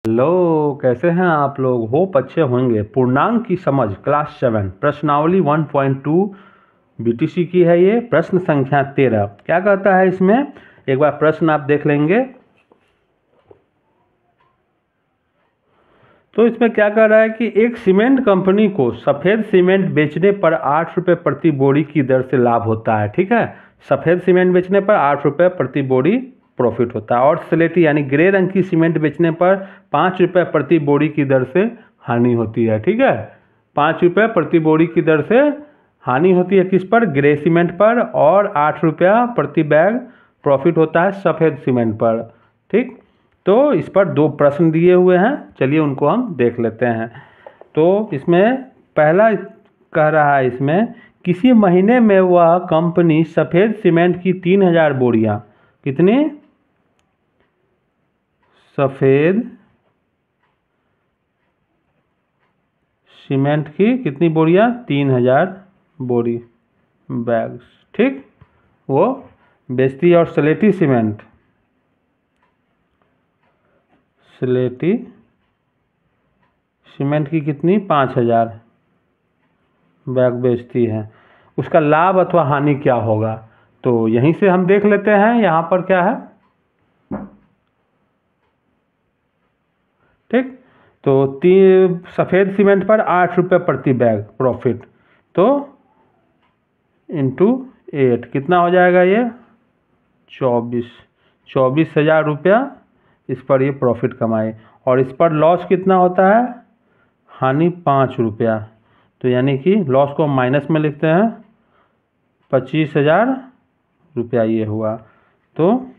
Hello, कैसे हैं आप लोग। होप अच्छे होंगे। पूर्णांक की समझ क्लास 7 प्रश्नावली 1.2 बीटीसी की है। ये प्रश्न संख्या 13 क्या कहता है इसमें, एक बार प्रश्न आप देख लेंगे। तो इसमें क्या कह रहा है कि एक सीमेंट कंपनी को सफ़ेद सीमेंट बेचने पर 8 रुपये प्रति बोरी की दर से लाभ होता है। ठीक है, सफ़ेद सीमेंट बेचने पर 8 रुपये प्रति बोरी प्रॉफिट होता है और स्लेटी यानी ग्रे रंग की सीमेंट बेचने पर 5 रुपये प्रति बोरी की दर से हानि होती है। ठीक है, 5 रुपये प्रति बोरी की दर से हानि होती है किस पर, ग्रे सीमेंट पर, और 8 रुपया प्रति बैग प्रॉफिट होता है सफ़ेद सीमेंट पर। ठीक, तो इस पर दो प्रश्न दिए हुए हैं, चलिए उनको हम देख लेते हैं। तो इसमें पहला कह रहा है, इसमें किसी महीने में वह कंपनी सफ़ेद सीमेंट की 3000 बोरियां, कितनी, सफ़ेद सीमेंट की कितनी बोरियां, 3000 बोरी बैग्स, ठीक, वो बेचती है। और स्लेटी सीमेंट, स्लेटी सीमेंट की कितनी, 5000 बैग बेचती है। उसका लाभ अथवा हानि क्या होगा, तो यहीं से हम देख लेते हैं। यहाँ पर क्या है, ठीक, तो सफ़ेद सीमेंट पर 8 रुपये प्रति बैग प्रॉफिट, तो इंटू 8 कितना हो जाएगा, ये 24,000 रुपया इस पर ये प्रॉफिट कमाए। और इस पर लॉस कितना होता है, हानि 5 रुपया, तो यानी कि लॉस को माइनस में लिखते हैं, 25,000 रुपया ये हुआ। तो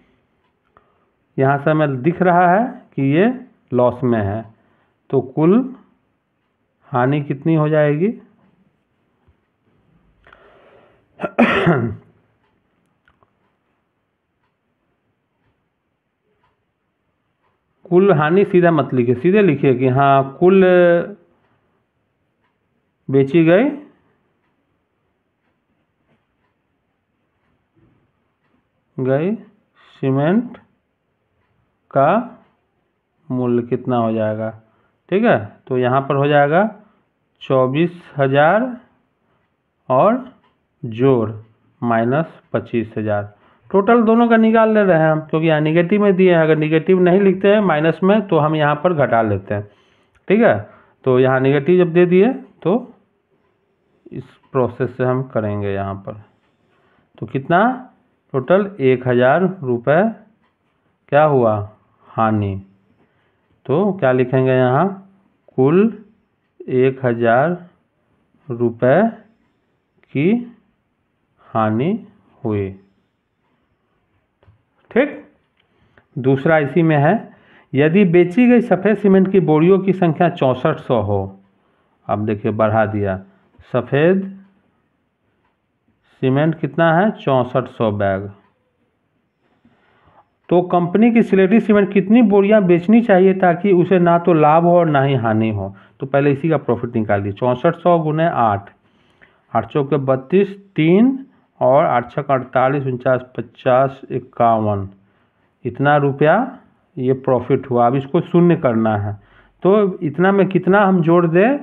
यहाँ से हमें दिख रहा है कि ये लॉस में है, तो कुल हानि कितनी हो जाएगी कुल हानि सीधा मत लिखिए, सीधे लिखिए कि हाँ कुल बेची गई सीमेंट का मूल्य कितना हो जाएगा। ठीक है, तो यहाँ पर हो जाएगा 24,000 और जोड़ माइनस 25,000, टोटल दोनों का निकाल ले रहे हैं हम, क्योंकि यहाँ निगेटिव में दिए हैं। अगर निगेटिव नहीं लिखते हैं माइनस में, तो हम यहाँ पर घटा लेते हैं। ठीक है, तो यहाँ निगेटिव जब दे दिए तो इस प्रोसेस से हम करेंगे यहाँ पर। तो कितना, टोटल 1,000 रुपये क्या हुआ, हानि। तो क्या लिखेंगे यहाँ, कुल 1,000 रुपये की हानि हुई। ठीक, दूसरा इसी में है, यदि बेची गई सफ़ेद सीमेंट की बोरियों की संख्या 6400 हो। अब देखिए बढ़ा दिया, सफ़ेद सीमेंट कितना है, 6400 बैग, तो कंपनी की स्लेटी सीमेंट कितनी बोरियां बेचनी चाहिए ताकि उसे ना तो लाभ हो और ना ही हानि हो। तो पहले इसी का प्रॉफिट निकाल दी, 6400 गुने 8, 8 चौके 32, 3 और 8 छक 48, 49, 50, 51, इतना रुपया ये प्रॉफिट हुआ। अब इसको शून्य करना है, तो इतना में कितना हम जोड़ दें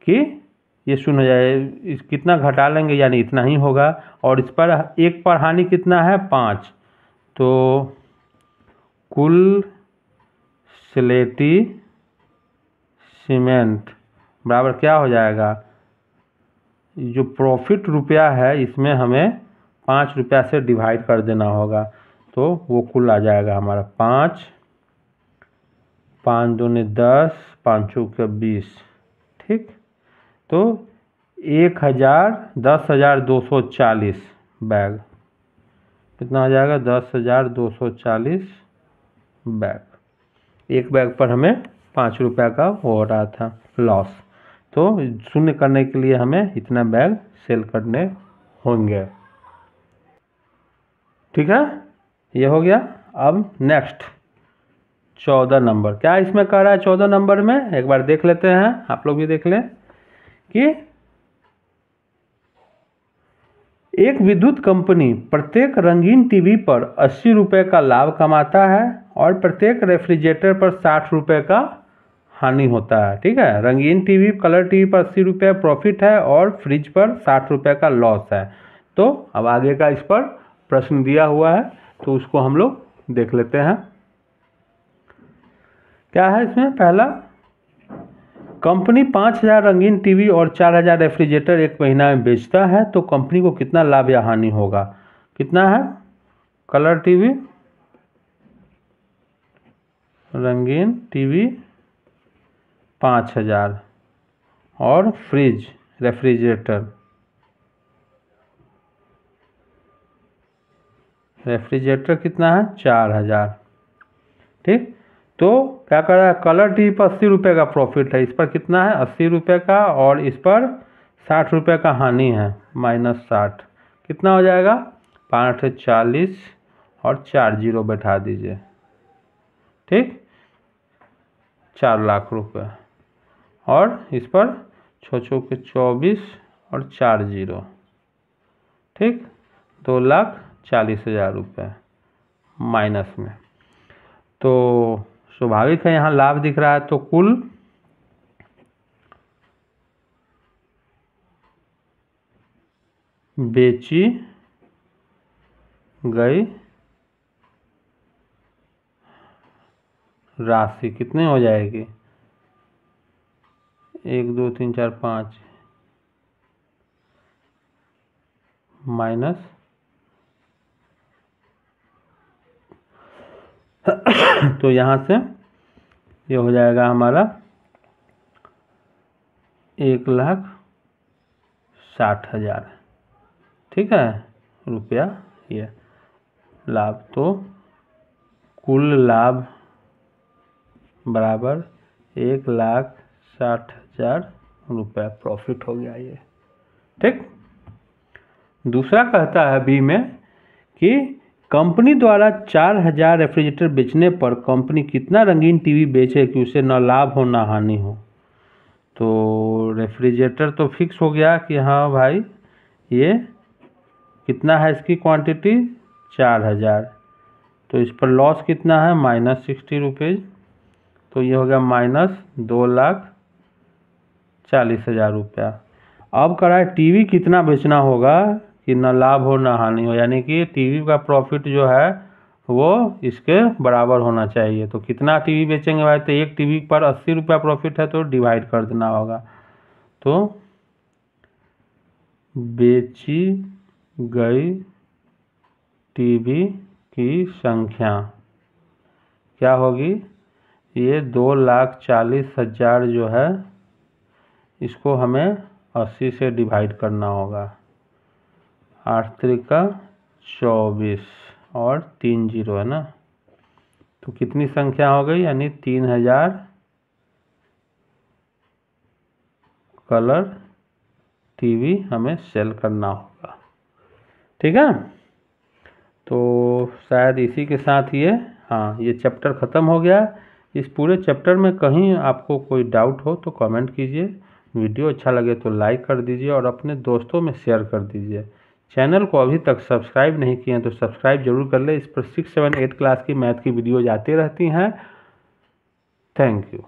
कि ये शून्य हो जाए, इस कितना घटा लेंगे यानी इतना ही होगा। और इस पर एक पर हानि कितना है, 5, तो कुल स्लेटी सीमेंट बराबर क्या हो जाएगा, जो प्रॉफिट रुपया है इसमें हमें 5 रुपया से डिवाइड कर देना होगा, तो वो कुल आ जाएगा हमारा 5, 5 दूनी 10, 5 चौके 20। ठीक, तो 10,240 बैग, कितना हो जाएगा, 10,240 बैग। एक बैग पर हमें 5 रुपया का हो रहा था लॉस, तो शून्य करने के लिए हमें इतना बैग सेल करने होंगे। ठीक है, ये हो गया। अब नेक्स्ट 14 नंबर, क्या इसमें कह रहा है 14 नंबर में, एक बार देख लेते हैं, आप लोग भी देख लें कि एक विद्युत कंपनी प्रत्येक रंगीन टीवी पर 80 रुपये का लाभ कमाता है और प्रत्येक रेफ्रिजरेटर पर 60 रुपये का हानि होता है। ठीक है, रंगीन टीवी कलर टीवी पर 80 रुपये प्रॉफिट है और फ्रिज पर 60 रुपये का लॉस है। तो अब आगे का इस पर प्रश्न दिया हुआ है, तो उसको हम लोग देख लेते हैं। क्या है इसमें? पहला, कंपनी 5000 रंगीन टीवी और 4000 रेफ्रिजरेटर एक महीना में बेचता है, तो कंपनी को कितना लाभ या हानि होगा? कितना है? कलर टीवी, रंगीन टीवी 5000 और फ्रिज रेफ्रिजरेटर कितना है? 4000। ठीक, तो क्या कर रहा है? कलर टीवी पर 80 रुपये का प्रॉफिट है, इस पर कितना है? 80 रुपये का, और इस पर 60 रुपये का हानि है, -60। कितना हो जाएगा? 540 और 4 जीरो बैठा दीजिए। ठीक, 4 लाख रुपये, और इस पर 6 के 24 और 4 जीरो। ठीक, 2,40,000 रुपये माइनस में। तो स्वाभाविक है यहाँ लाभ दिख रहा है, तो कुल बेची गई राशि कितने हो जाएगी? 1 2 3 4 5 माइनस तो यहाँ से ये हो जाएगा हमारा 1,60,000। ठीक है, रुपया ये लाभ। तो कुल लाभ बराबर 1,60,000 रुपया प्रॉफिट हो गया ये। ठीक, दूसरा कहता है बी में कि कंपनी द्वारा 4000 रेफ्रिजरेटर बेचने पर कंपनी कितना रंगीन टीवी बेचे कि उसे न लाभ हो न हानि हो। तो रेफ्रिजरेटर तो फिक्स हो गया कि हाँ भाई ये कितना है, इसकी क्वांटिटी 4000, तो इस पर लॉस कितना है? -60 रुपीज़, तो ये हो गया -2,40,000 रुपया। अब कराए टीवी कितना बेचना होगा कि न लाभ हो न हानि हो, यानी कि टीवी का प्रॉफिट जो है वो इसके बराबर होना चाहिए। तो कितना टीवी बेचेंगे भाई? तो एक टीवी पर 80 रुपया प्रॉफिट है, तो डिवाइड कर देना होगा। तो बेची गई टीवी की संख्या क्या होगी? ये 2,40,000 जो है इसको हमें 80 से डिवाइड करना होगा। 8 त्रिका 24 और 3 जीरो है ना, तो कितनी संख्या हो गई? यानी 3000 कलर टीवी हमें सेल करना होगा। ठीक है, तो शायद इसी के साथ ये चैप्टर ख़त्म हो गया। इस पूरे चैप्टर में कहीं आपको कोई डाउट हो तो कमेंट कीजिए। वीडियो अच्छा लगे तो लाइक कर दीजिए और अपने दोस्तों में शेयर कर दीजिए। चैनल को अभी तक सब्सक्राइब नहीं किए हैं तो सब्सक्राइब जरूर कर ले। इस पर 6, 7, 8 क्लास की मैथ की वीडियोज आती रहती हैं। Thank you.